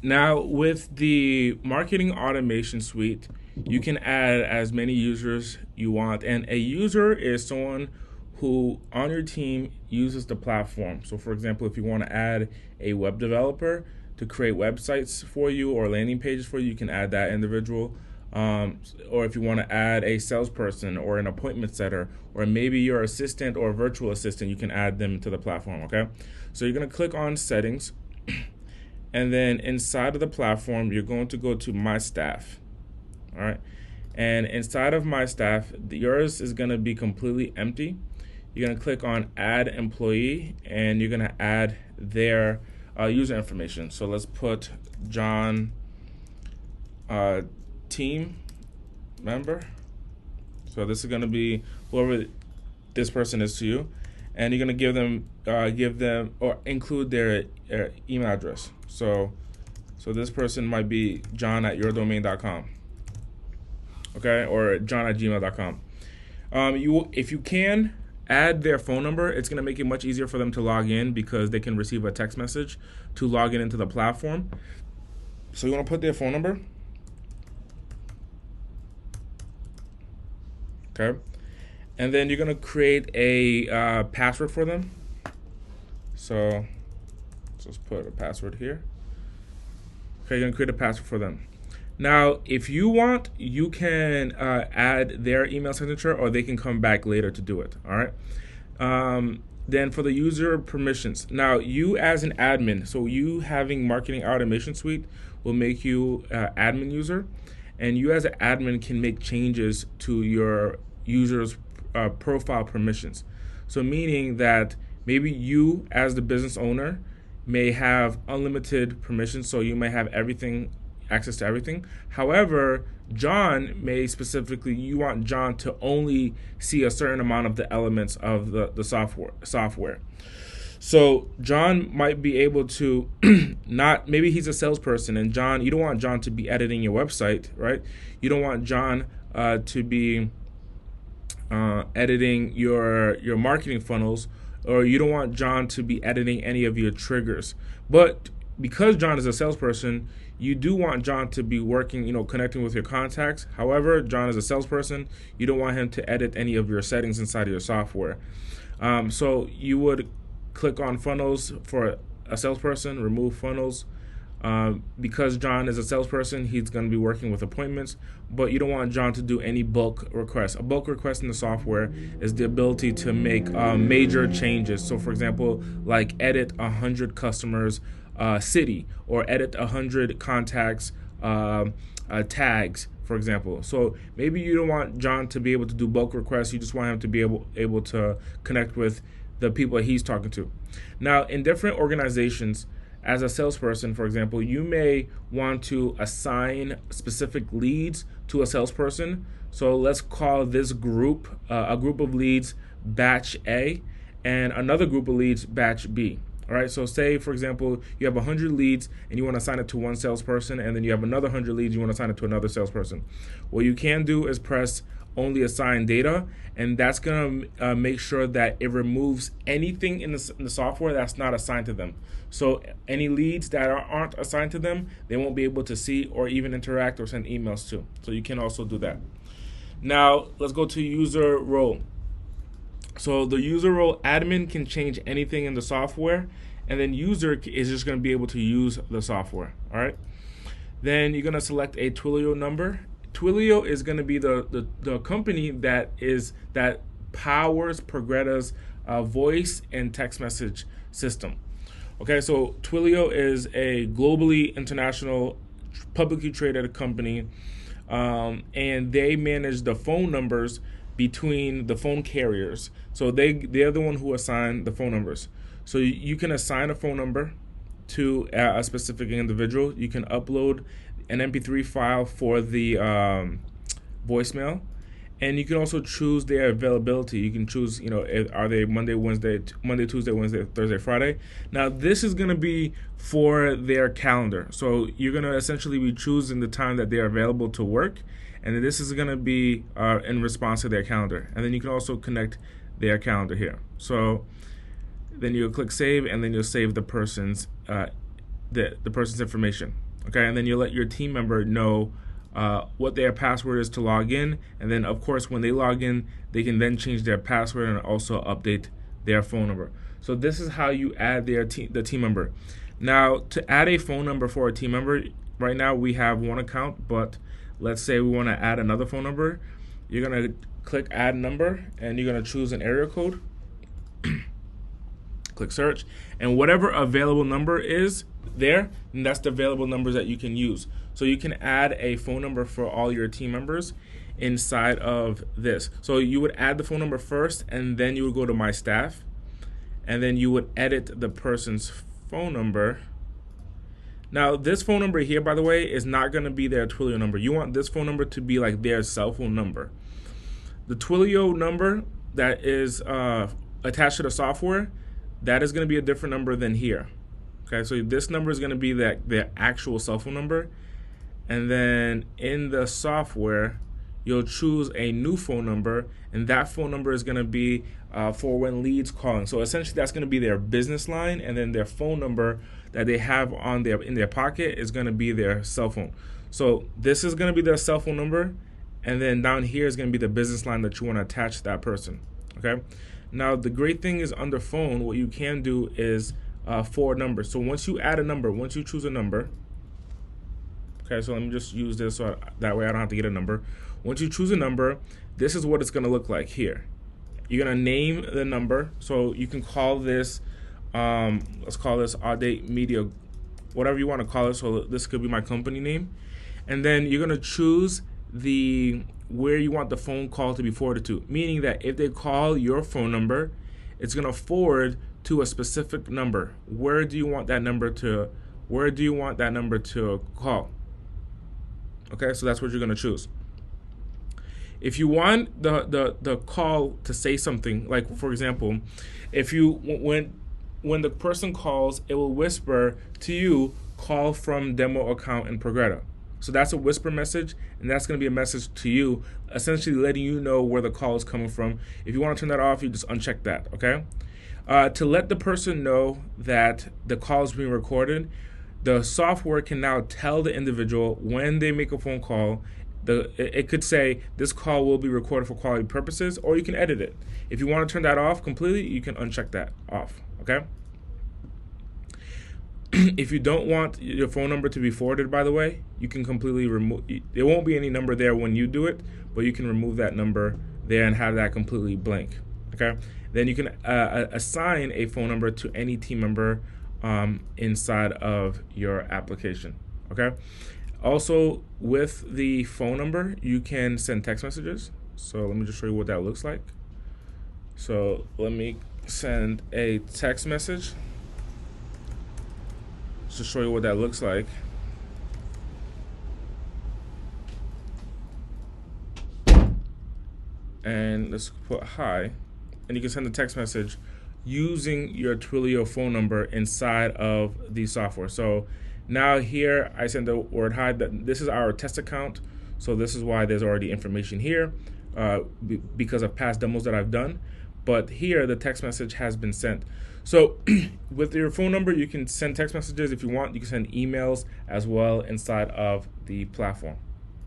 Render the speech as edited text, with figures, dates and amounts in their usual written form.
Now, with the marketing automation suite, you can add as many users you want. And a user is someone who on your team uses the platform. So, for example, if you want to add a web developer to create websites for you or landing pages for you, you can add that individual. Or if you want to add a salesperson or an appointment setter, or maybe your assistant or virtual assistant, you can add them to the platform. Okay. So you're going to click on settings. And then inside of the platform, you're going to go to My Staff. All right. And inside of My Staff, yours is going to be completely empty. You're going to click on Add Employee, and you're going to add their user information. So let's put John, team member. So this is going to be whoever this person is to you, and you're going to give them or include their email address. So this person might be john@yourdomain.com, okay, or john@gmail.com. If you can add their phone number, it's going to make it much easier for them to log in because they can receive a text message to log in into the platform. So you want to put their phone number, okay, and then you're going to create a password for them. So let's put a password here. Okay, you're going to create a password for them. Now, if you want, you can add their email signature, or they can come back later to do it. All right. Then for the user permissions, now you as an admin, so you having marketing automation suite will make you admin user, and you as an admin can make changes to your user's profile permissions. So meaning that maybe you as the business owner may have unlimited permissions, so you may have access to everything. However, John may specifically, you want John to only see a certain amount of the elements of the software. So John might be able to maybe he's a salesperson, and John, you don't want John to be editing your website, right? You don't want John to be editing your marketing funnels, or you don't want John to be editing any of your triggers. But because John is a salesperson, you do want John to be working, connecting with your contacts. However, John is a salesperson. You don't want him to edit any of your settings inside of your software. So you would click on funnels for a salesperson, remove funnels. Because John is a salesperson, he's going to be working with appointments, but you don't want John to do any bulk requests. A bulk request in the software is the ability to make major changes. So, for example, like edit 100 customers' city, or edit 100 contacts' tags, for example. So maybe you don't want John to be able to do bulk requests. You just want him to be able to connect with the people that he's talking to. Now, in different organizations, as a salesperson, for example, you may want to assign specific leads to a salesperson. So let's call this group a group of leads batch A, and another group of leads batch B. All right. So say, for example, you have 100 leads and you want to assign it to one salesperson, and then you have another 100 leads you want to assign it to another salesperson. What you can do is press only assign data, and that's going to make sure that it removes anything in the software that's not assigned to them. So any leads that aren't assigned to them, they won't be able to see or even interact or send emails to. So you can also do that. Now let's go to user role. So the user role, admin can change anything in the software, and then user is just going to be able to use the software. All right. Then you're going to select a Twilio number. Twilio is going to be the company that powers Progreda's voice and text message system. Okay, so Twilio is a globally international, publicly traded company, and they manage the phone numbers between the phone carriers. So they're the one who assign the phone numbers. So you can assign a phone number to a specific individual. You can upload an MP3 file for the voicemail, and you can also choose their availability. You can choose, are they Monday, Tuesday, Wednesday, Thursday, Friday. Now, this is going to be for their calendar. So you're going to essentially be choosing the time that they're available to work, and then this is going to be in response to their calendar. And then you can also connect their calendar here. So then you'll click save, and then you'll save the person's the person's information. Okay, and then you let your team member know what their password is to log in, and then of course when they log in, they can then change their password and also update their phone number. So this is how you add the team member. Now, to add a phone number for a team member, right now we have one account, but let's say we want to add another phone number. You're going to click add number, and you're going to choose an area code. Click search, and whatever available number is there, and that's the available numbers that you can use. So you can add a phone number for all your team members inside of this. So you would add the phone number first, and then you would go to my staff, and then you would edit the person's phone number. Now, this phone number here, by the way, is not going to be their Twilio number. You want this phone number to be like their cell phone number. The Twilio number that is attached to the software, that is going to be a different number than here. Okay, so this number is going to be their actual cell phone number. And then in the software, you'll choose a new phone number, and that phone number is going to be for when leads calling. So essentially, that's going to be their business line, and then their phone number that they have on in their pocket is going to be their cell phone. So this is going to be their cell phone number, and then down here is going to be the business line that you want to attach to that person. Okay. Now, the great thing is under phone, what you can do is forward numbers. So once you add a number, once you choose a number, okay, so let me just use this so that way I don't have to get a number. Once you choose a number, this is what it's going to look like here. You're going to name the number. So you can call this, let's call this Audate Media, whatever you want to call it. So this could be my company name. And then you're going to choose where you want the phone call to be forwarded to, meaning that if they call your phone number, it's going to forward to a specific number. Where do you want that number to call? Okay, so that's what you're going to choose. If you want the call to say something, like for example, if you when the person calls, it will whisper to you, call from demo account in Progreda. So that's a whisper message, and that's going to be a message to you, essentially letting you know where the call is coming from. If you want to turn that off, you just uncheck that, okay? To let the person know that the call is being recorded, the software can now tell the individual when they make a phone call, it could say, this call will be recorded for quality purposes, or you can edit it. If you want to turn that off completely, you can uncheck that off, okay? If you don't want your phone number to be forwarded, by the way, you can completely remove. There won't be any number there when you do it, but you can remove that number there and have that completely blank. Okay. Then you can assign a phone number to any team member inside of your application. Okay. Also, with the phone number, you can send text messages. So let me just show you what that looks like. So let me send a text message to show you what that looks like. And let's put hi, and you can send a text message using your Twilio phone number inside of the software. So now here I send the word hi. That this is our test account, so this is why there's already information here because of past demos that I've done. But here the text message has been sent. So with your phone number, you can send text messages if you want. You can send emails as well inside of the platform.